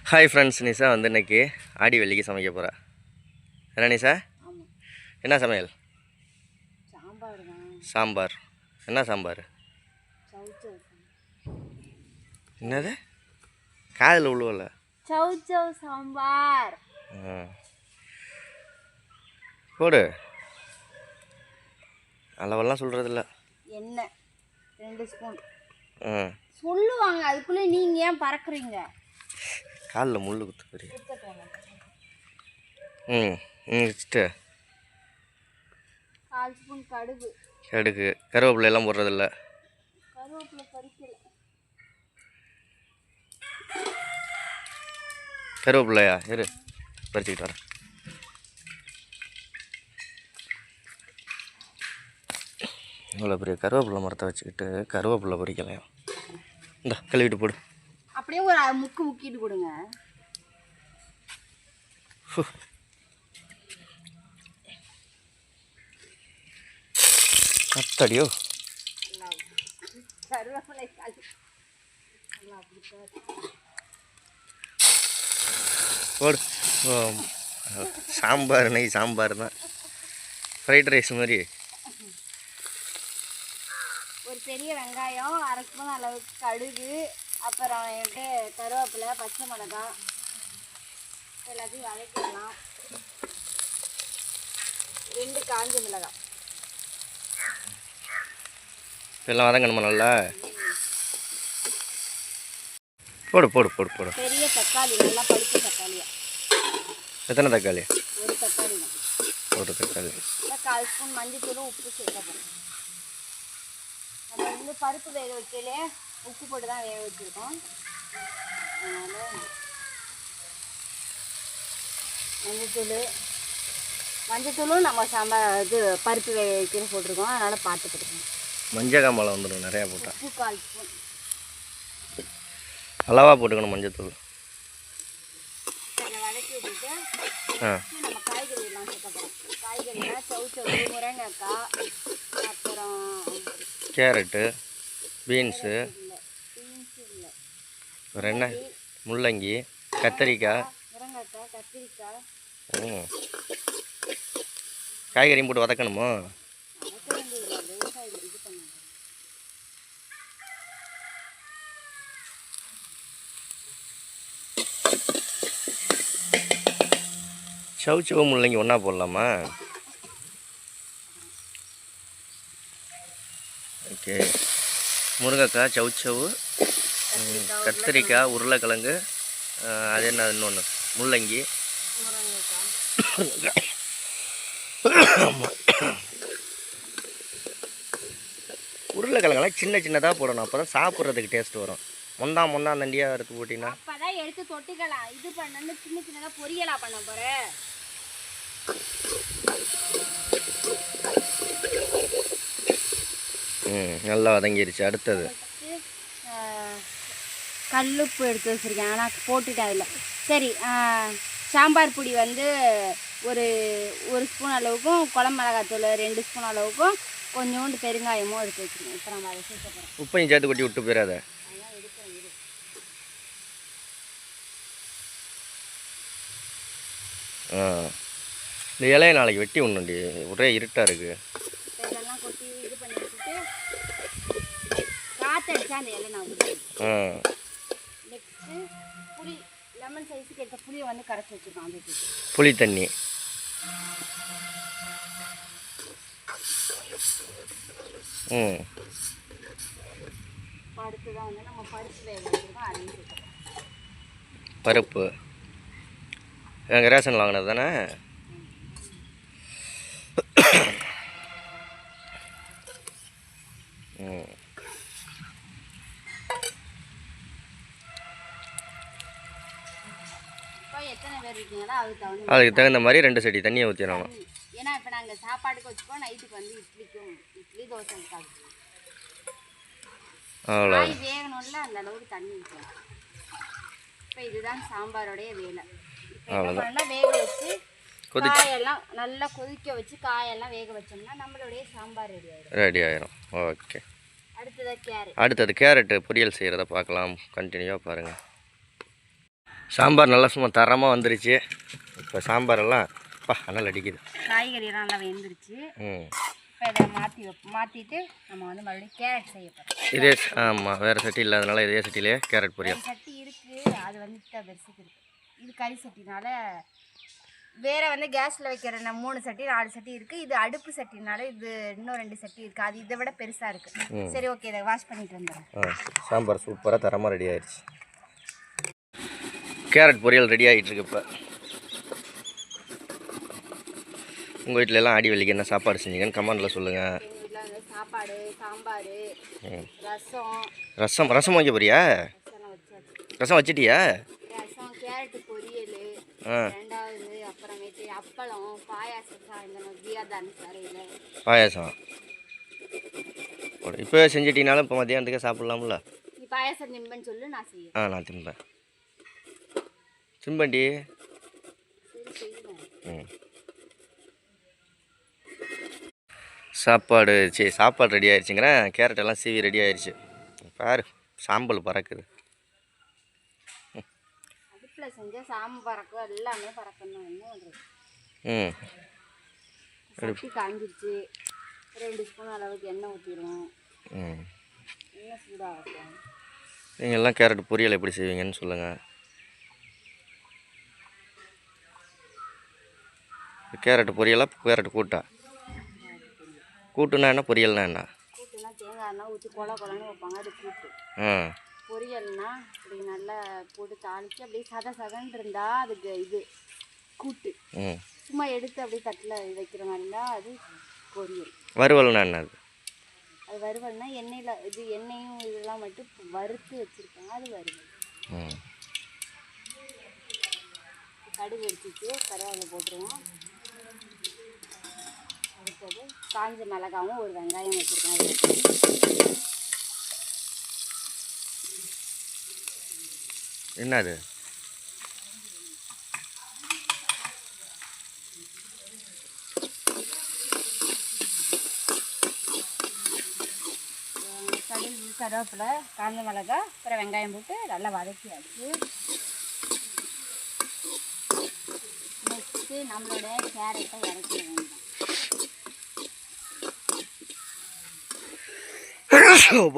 Hi friends, Nisha வந்து இன்றைக்கி ஆடி வெள்ளிக்கு சமைக்க போகிறா. என்ன நிஷா? என்ன சமையல்? சாம்பார். என்ன சாம்பார்? என்னது காதில் உழுவல? சௌச்சௌ சாம்பார். போடு. அளவெல்லாம் சொல்கிறதில்ல. எண்ணெய் 2 ஸ்பூன் சொல்லுவாங்க, அதுக்குள்ளே நீங்கள் ஏன் பறக்குறீங்க? காலில் முள் குத்து பெரிய. நெக்ஸ்ட்டு 1/4 ஸ்பூன் கடுகு. கருவேப்பிலை எல்லாம் போடுறதில்ல. கருவேப்பிலை பறிக்கல. கருவேப்பிலையா? இரு பறிச்சுக்கிட்டு வரேன். இவ்வளோ பெரிய கருவேப்பிலை மரத்தை வச்சுக்கிட்டு கருவேப்பிலை பறிக்கலையா? இந்த கழுவிட்டு போடு. அப்படியே ஒரு முக்கிட்டு கொடுங்க. அத்தடியோ போடு. சாம்பார் நெய் சாம்பார் தான், ஃப்ரைட் ரைஸ் மாதிரி. ஒரு பெரிய வெங்காயம், 1/2 ஸ்பூன் அளவுக்கு கடுகு, அப்புறம் கருவேப்பிலை, பச்சை மிளகாய் எல்லாத்தையும் வதக்கிடலாம். 2 காஞ்ச மிளகாய் எல்லாம் வதங்கணுமா நல்லா? போடு போடு போடு போடு. பெரிய தக்காளி, நல்லா பழுத்த தக்காளியா. எத்தனை தக்காளி? ஒரு தக்காளி தான். ஒரு தக்காளி. 1/4 ஸ்பூன் மஞ்சத்தூளும் உப்பு சேர்க்கப்படும். நம்ம வந்து பருப்பு வேக வைக்கலே உப்பு போட்டு தான் வேக வச்சுருக்கோம். அதனால் மஞ்சத்தூளும் நம்ம இது பருப்பு வேக வைக்கிற போட்டிருக்கோம், அதனால் பார்த்து போட்டுக்கோங்க. மஞ்சள் காம்பளம் வந்துடும் நிறையா போட்டால். உப்பு 1/4 ஸ்பூன் அளவாக போட்டுக்கணும் மஞ்சத்தூள். அதை வதக்கி விட்டுட்டு நம்ம காய்கறியெல்லாம் சேர்க்கப்படும். காய்கறிலாம் சௌச்சௌ, முருங்கைக்காய், அப்புறம் கேரட்டு, பீன்ஸு, வேறு என்ன, முள்ளங்கி, கத்திரிக்காய், முருங்கைக்காய், கத்திரிக்காய். காய்கறியும் போட்டு வதக்கணுமோ? சௌச்சௌ முள்ளங்கி ஒன்றா போடலாமா? ஓகே. முருங்கைக்காய், சௌச்சௌ, கத்திரிக்காய், உருளைக்கிழங்கு, அது என்ன இன்னொன்று முள்ளங்கி. உருளைக்கிழங்கெல்லாம் சின்ன சின்னதாக போடணும், அப்போ தான் சாப்பிட்றதுக்கு டேஸ்ட் வரும். மொந்தா தண்டியாக எடுத்து போட்டிங்கன்னா அப்போதான் எடுத்து தொட்டுக்கலாம். இது பண்ணணும் சின்ன சின்னதாக பொரியலாக பண்ண போகிறேன். நல்லா வதங்கிருச்சு. அடுத்தது கல்லுப்பு எடுத்து வச்சுருக்கேன், ஆனால் போட்டுட்டேன் அதில். சரி, சாம்பார் பொடி வந்து ஒரு ஸ்பூன் அளவுக்கும், குழம்பு மிளகாத்தூள் 2 ஸ்பூன் அளவுக்கும், கொஞ்சோண்டு பெருங்காயமும் எடுத்து வச்சுருக்கேன். இப்போ நம்ம அதை சேர்க்க போகிறோம். உப்பையும் சேர்த்து கொட்டி விட்டு போயிடாத. அதெல்லாம் எடுக்கிறேன். இந்த இலையை நாளைக்கு வெட்டி ஒன்றுண்டி, ஒரே இருட்டாக இருக்குது. இதெல்லாம் கொட்டி இது பண்ணி வச்சுட்டு காற்றடிச்சா அந்த இலை நான் நெக்ஸ்ட்டு புளி, லெமன் சைஸுக்கு எடுத்த புளியை வந்து கரைச்சி வச்சுருக்கோம். அந்த புளி தண்ணி. அடுத்து தான் வந்து நம்ம பருப்பு வேக வச்சுருக்கோம், அதையும் சேர்த்துக்கலாம். பருப்பு எங்கள் ரேஷன் வாங்கினது தானே? எத்தனை பேர் இருக்கீங்களோ அதுக்கு தகுந்த மாதிரி 2 சட்டி தண்ணியை ஊற்றிடணும். ஏன்னா இப்போ நாங்கள் சாப்பாடுக்கு வச்சுக்கோம், நைட்டுக்கு வந்து இட்லி தோசை இருக்காது. அவ்வளோ வேகணும்ல, அந்த அளவுக்கு தண்ணி ஊற்றணும். இப்போ இதுதான் சாம்பாரோடைய வேலை. அவ்வளோதான். வேக வச்சு காயெல்லாம் நல்லா கொதிக்க வச்சு காயெல்லாம் வேக வச்சோம்னா நம்மளுடைய சாம்பார் ரெடி ஆயிடும். ஓகே. அடுத்தது கேரட். அடுத்தது கேரட்டு பொரியல் செய்கிறத பார்க்கலாம். கண்டினியூவாக பாருங்கள். சாம்பார் நல்லா சும்மா தரமாக வந்துருச்சு. இப்போ சாம்பாரெல்லாம் அனல் அடிக்குது. காய்கறியெல்லாம் நல்லா வெந்துருச்சு. ம். இப்போ இதை மாற்றிட்டு நம்ம வந்து மறுபடியும் கேரட் செய்ய போகிறோம். இதே ஆமாம், வேறு சட்டி இல்லாதனால இதே சட்டியிலே கேரட் பொரியல். சட்டி இருக்குது, அது வந்து பெருசுக்கு இருக்குது. இது கறி சட்டினால வேறு வந்து கேஸில் வைக்கிற 3 சட்டி 4 சட்டி இருக்குது. இது அடுப்பு சட்டினால இது இன்னும் 2 சட்டி இருக்குது. அது இதை விட பெருசாக இருக்குது. சரி, ஓகே, இதை வாஷ் பண்ணிட்டு வந்துடுறேன். சாம்பார் சூப்பராக தரமாக ரெடி ஆயிடுச்சு. கேரட் பொரியல் ரெடி ஆகிட்டுருக்கு. இப்போ உங்கள் வீட்டில் எல்லாம் ஆடி வெள்ளிக்கு என்ன சாப்பாடு செஞ்சீங்கன்னு கமெண்டில் சொல்லுங்கள். எங்கள் வீட்டில் வந்து சாப்பாடு, சாம்பார், ரசம் வைக்க போறியா? ரசம் வச்சிட்டியா? ரசம், கேரட் பொரியல், ரெண்டாவது அப்புறமேட்டு அப்பளம், பாயாசம், பாயாசம் இப்போ செஞ்சிட்டீங்கனாலும் இப்போ மத்தியானத்துக்கு சாப்பிட்லாம்ல. நீ பாயாசம் திம்பன்னு சொல்லு, நான் செய்ய. நான் திம்பேன். திம்பண்டி. ம். சாப்பாடு ரெடி ஆயிடுச்சுங்கிறேன். கேரட் எல்லாம் சீவி ரெடி ஆயிடுச்சு. பாரு, சாம்பல் பறக்குது. அடுப்பில் செஞ்சால் சாம்பல் பறக்கும், எல்லாமே பறக்கணும். என்ன பண்ணுறது? சட்டி காஞ்சிருச்சு. 2 ஸ்பூன் அளவுக்கு எண்ணெய் ஊற்றிடுவோம். எண்ணெய் சூடாகும். நீங்கள் எல்லாம் கேரட் பொரியல் எப்படி செய்வீங்கன்னு சொல்லுங்கள். கேரட் பொரியலா, கேரட் கூட்டுனா என்ன, பொரியல்னா என்ன? கூட்டுனா தேங்காய் எண்ணெய் ஊற்றி கொலன்னு வைப்பாங்க, அது கூட்டு. பொரியல்னா இப்படி நல்லா போட்டு தாளித்து அப்படியே சதன்னு இருந்தால் அதுக்கு இது கூட்டு. சும்மா எடுத்து அப்படியே தட்டில் வைக்கிற மாதிரி இருந்தால் அது பொரியல். வறுவல்னா என்ன? அது வறுவல்னா எண்ணெயும் இதெல்லாம் மட்டும் வறுத்து வச்சுருக்காங்க, அது வறுவல். கடுகு வச்சுட்டு கருவேப்பிலை போட்டுருவோம். அடுத்தது காஞ்ச மிளகாவும் ஒரு வெங்காயம் வச்சுருக்கேன். என்னது? கடுகு, கருவேப்பிலை, காஞ்ச மிளகா, அப்புறம் வெங்காயம் போட்டு நல்லா வதக்கியாச்சு. நெக்ஸ்ட்டு நம்மளோட கேரட்டை இறக்கிட வேண்டாம்.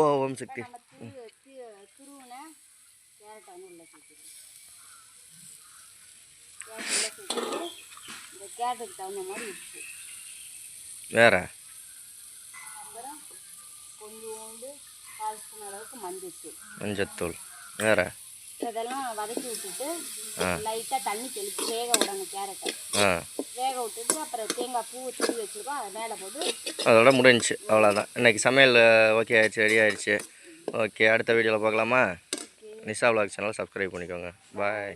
ஓம் சக்தி. துருவின கேரட்டை வந்து உள்ளே சேர்த்துக்கணும். இந்த கேரட்டுக்கு தகுந்த மாதிரி உப்பு, வேற அப்புறம் கொஞ்சோண்டு 1/4 ஸ்பூன் அளவுக்கு மஞ்சத்தூள், வேற இதெல்லாம் வதக்கி விட்டுட்டு லைட்டாக தண்ணி தெளித்து வேக விடணும். கேரட்டை வேக விட்டுட்டு அப்புறம் தேங்காய் பூ துருவி வச்சுருக்கோம், அதை மேலே போட்டு அதோட முடிஞ்சிச்சு. அவ்வளோதான். இன்றைக்கி சமையல் ஓகே ஆயிடுச்சு, ரெடி ஆயிடுச்சு. ஓகே, அடுத்த வீடியோவில் பார்க்கலாமா? நிஷா விலாக் சேனலை சப்ஸ்கிரைப் பண்ணிக்கோங்க. பாய்.